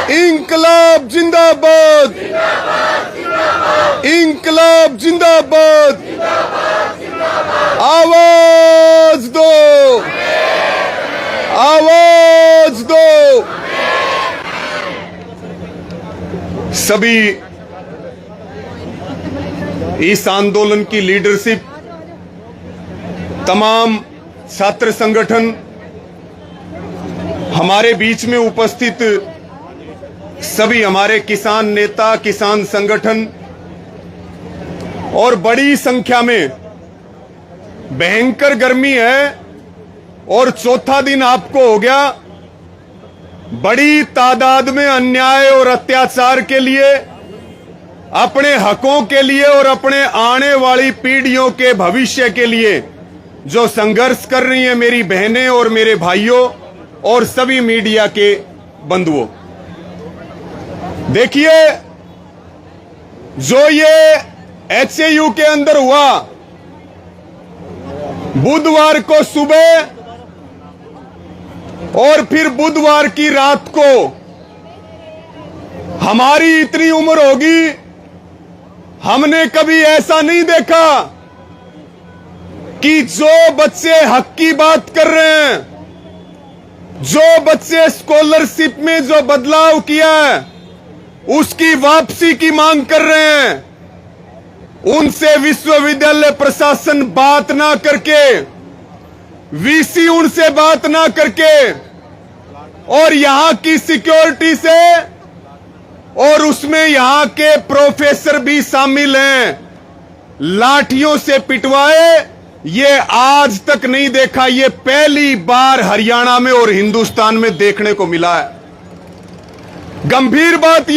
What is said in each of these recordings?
इंकलाब जिंदाबाद, इंकलाब जिंदाबाद, आवाज दो, आवाज दो। सभी इस आंदोलन की लीडरशिप, तमाम छात्र संगठन, हमारे बीच में उपस्थित सभी हमारे किसान नेता, किसान संगठन और बड़ी संख्या में, भयंकर गर्मी है और चौथा दिन आपको हो गया। बड़ी तादाद में अन्याय और अत्याचार के लिए, अपने हकों के लिए और अपने आने वाली पीढ़ियों के भविष्य के लिए जो संघर्ष कर रही हैं मेरी बहनें और मेरे भाइयों और सभी मीडिया के बंधुओं। देखिए, जो ये HAU के अंदर हुआ, बुधवार को सुबह और फिर बुधवार की रात को, हमारी इतनी उम्र होगी, हमने कभी ऐसा नहीं देखा कि जो बच्चे हक की बात कर रहे हैं, जो बच्चे स्कॉलरशिप में जो बदलाव किया है उसकी वापसी की मांग कर रहे हैं, उनसे विश्वविद्यालय प्रशासन बात ना करके, VC उनसे बात ना करके और यहां की सिक्योरिटी से, और उसमें यहां के प्रोफेसर भी शामिल हैं, लाठियों से पिटवाए, ये आज तक नहीं देखा। ये पहली बार हरियाणा में और हिंदुस्तान में देखने को मिला है। गंभीर बात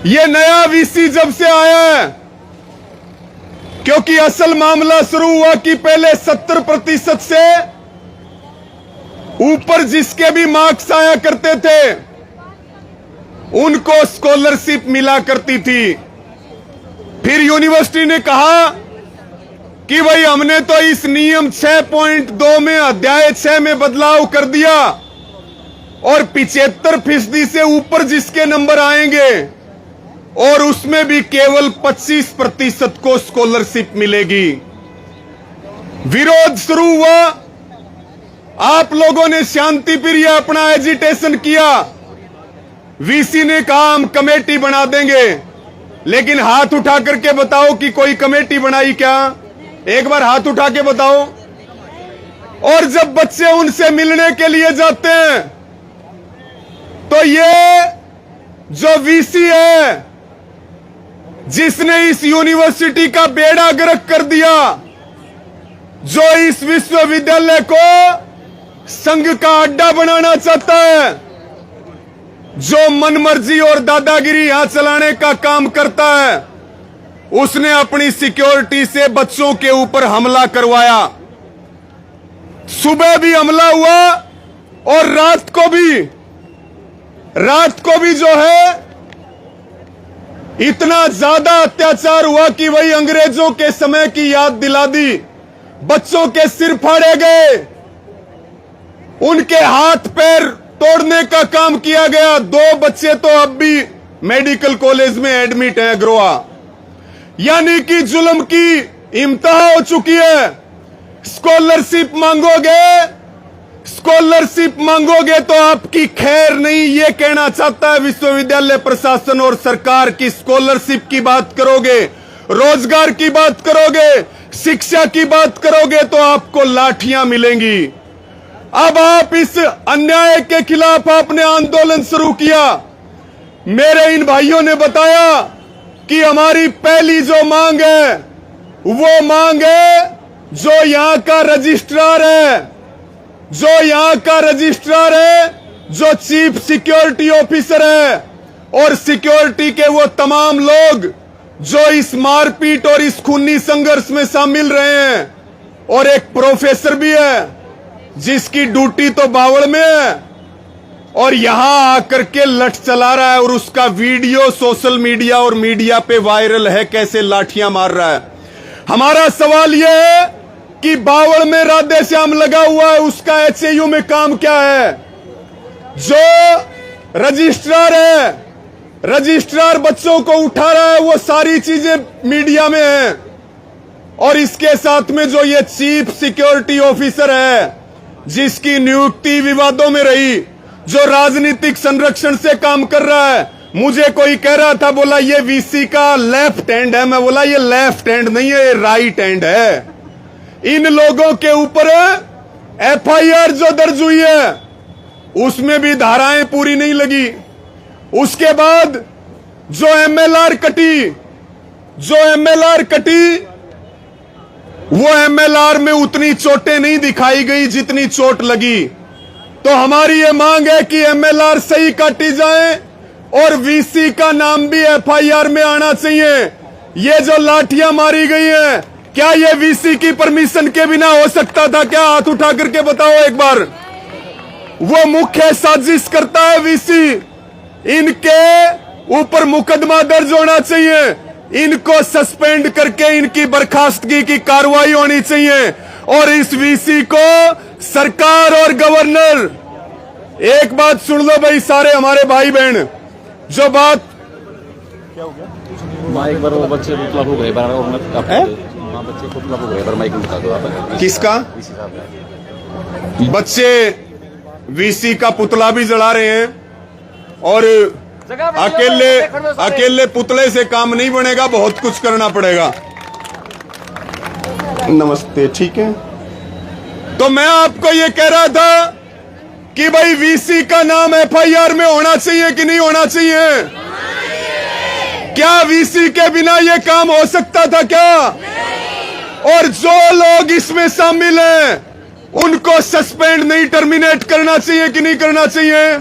ये नया VC जब से आया है, क्योंकि असल मामला शुरू हुआ कि पहले 70% से ऊपर जिसके भी मार्क्स आया करते थे उनको स्कॉलरशिप मिला करती थी। फिर यूनिवर्सिटी ने कहा कि भाई हमने तो इस नियम 6.2 में अध्याय 6 में बदलाव कर दिया और 75% से ऊपर जिसके नंबर आएंगे और उसमें भी केवल 25% को स्कॉलरशिप मिलेगी। विरोध शुरू हुआ, आप लोगों ने शांति प्रिय अपना एजिटेशन किया। VC ने कहा हम कमेटी बना देंगे, लेकिन हाथ उठा करके बताओ कि कोई कमेटी बनाई क्या? एक बार हाथ उठा के बताओ। और जब बच्चे उनसे मिलने के लिए जाते हैं तो ये जो VC है जिसने इस यूनिवर्सिटी का बेड़ा गर्क कर दिया, जो इस विश्वविद्यालय को संघ का अड्डा बनाना चाहता है, जो मनमर्जी और दादागिरी यहां चलाने का काम करता है, उसने अपनी सिक्योरिटी से बच्चों के ऊपर हमला करवाया। सुबह भी हमला हुआ और रात को भी जो है इतना ज्यादा अत्याचार हुआ कि वही अंग्रेजों के समय की याद दिला दी। बच्चों के सिर फाड़े गए, उनके हाथ पैर तोड़ने का काम किया गया। 2 बच्चे तो अब भी मेडिकल कॉलेज में एडमिट हैं, अग्रोहा। यानी कि जुल्म की इम्तिहा हो चुकी है। स्कॉलरशिप मांगोगे तो आपकी खैर नहीं, ये कहना चाहता है विश्वविद्यालय प्रशासन और सरकार की। स्कॉलरशिप की बात करोगे, रोजगार की बात करोगे, शिक्षा की बात करोगे तो आपको लाठियां मिलेंगी। अब आप इस अन्याय के खिलाफ आपने आंदोलन शुरू किया। मेरे इन भाइयों ने बताया कि हमारी पहली जो मांग है वो मांग है जो यहां का रजिस्ट्रार है, जो चीफ सिक्योरिटी ऑफिसर है और सिक्योरिटी के वो तमाम लोग जो इस मारपीट और इस खूनी संघर्ष में शामिल रहे हैं, और एक प्रोफेसर भी है जिसकी ड्यूटी तो बावड़ में है और यहां आकर के लठ चला रहा है, और उसका वीडियो सोशल मीडिया और मीडिया पे वायरल है, कैसे लाठियां मार रहा है। हमारा सवाल यह है कि बावड़ में राधे श्याम लगा हुआ है, उसका HAU में काम क्या है? जो रजिस्ट्रार है, रजिस्ट्रार बच्चों को उठा रहा है, वो सारी चीजें मीडिया में है। और इसके साथ में जो ये चीफ सिक्योरिटी ऑफिसर है, जिसकी नियुक्ति विवादों में रही, जो राजनीतिक संरक्षण से काम कर रहा है, मुझे कोई कह रहा था, बोला ये वीसी का लेफ्ट हैंड है। मैं बोला ये लेफ्ट हैंड नहीं है, ये राइट हैंड है। इन लोगों के ऊपर एफआईआर जो दर्ज हुई है, उसमें भी धाराएं पूरी नहीं लगी। उसके बाद जो एमएलआर कटी, वो एमएलआर में उतनी चोटें नहीं दिखाई गई जितनी चोट लगी। तो हमारी ये मांग है कि एमएलआर सही काटी जाए और वीसी का नाम भी एफआईआर में आना चाहिए। ये जो लाठियां मारी गई हैं, क्या ये वीसी की परमिशन के बिना हो सकता था क्या? हाथ उठा करके बताओ एक बार। वो मुख्य साजिश करता है वीसी, इनके ऊपर मुकदमा दर्ज होना चाहिए, इनको सस्पेंड करके इनकी बर्खास्तगी की कार्रवाई होनी चाहिए। और इस वीसी को सरकार और गवर्नर, एक बात सुन लो भाई सारे हमारे भाई बहन, जो बात क्या हो गया? माइक पर वो बच्चे पुतला हो गए बार और बच्चे पुतला हो गए बार माइक बता दो आप। किसका? बच्चे वीसी का पुतला भी जला रहे हैं। और अकेले पुतले से काम नहीं बनेगा, बहुत कुछ करना पड़ेगा। नमस्ते, ठीक है। तो मैं आपको ये कह रहा था कि भाई वीसी का नाम एफआईआर में होना चाहिए कि नहीं होना चाहिए? क्या वीसी के बिना ये काम हो सकता था क्या? और जो लोग इसमें शामिल हैं, उनको सस्पेंड नहीं, टर्मिनेट करना चाहिए कि नहीं करना चाहिए?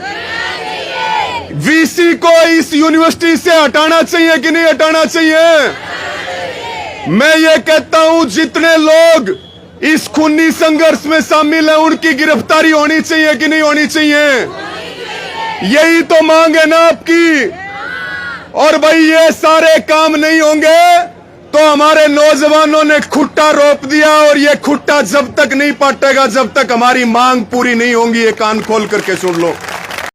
वीसी को इस यूनिवर्सिटी से हटाना चाहिए कि नहीं हटाना चाहिए? मैं ये कहता हूं, जितने लोग इस खूनी संघर्ष में शामिल हैं, उनकी गिरफ्तारी होनी चाहिए कि नहीं होनी चाहिए? यही तो मांग है ना आपकी। और भाई ये सारे काम नहीं होंगे तो हमारे नौजवानों ने खुट्टा रोप दिया, और ये खुट्टा जब तक नहीं पाटेगा, जब तक हमारी मांग पूरी नहीं होगी। ये कान खोल करके सुन लो।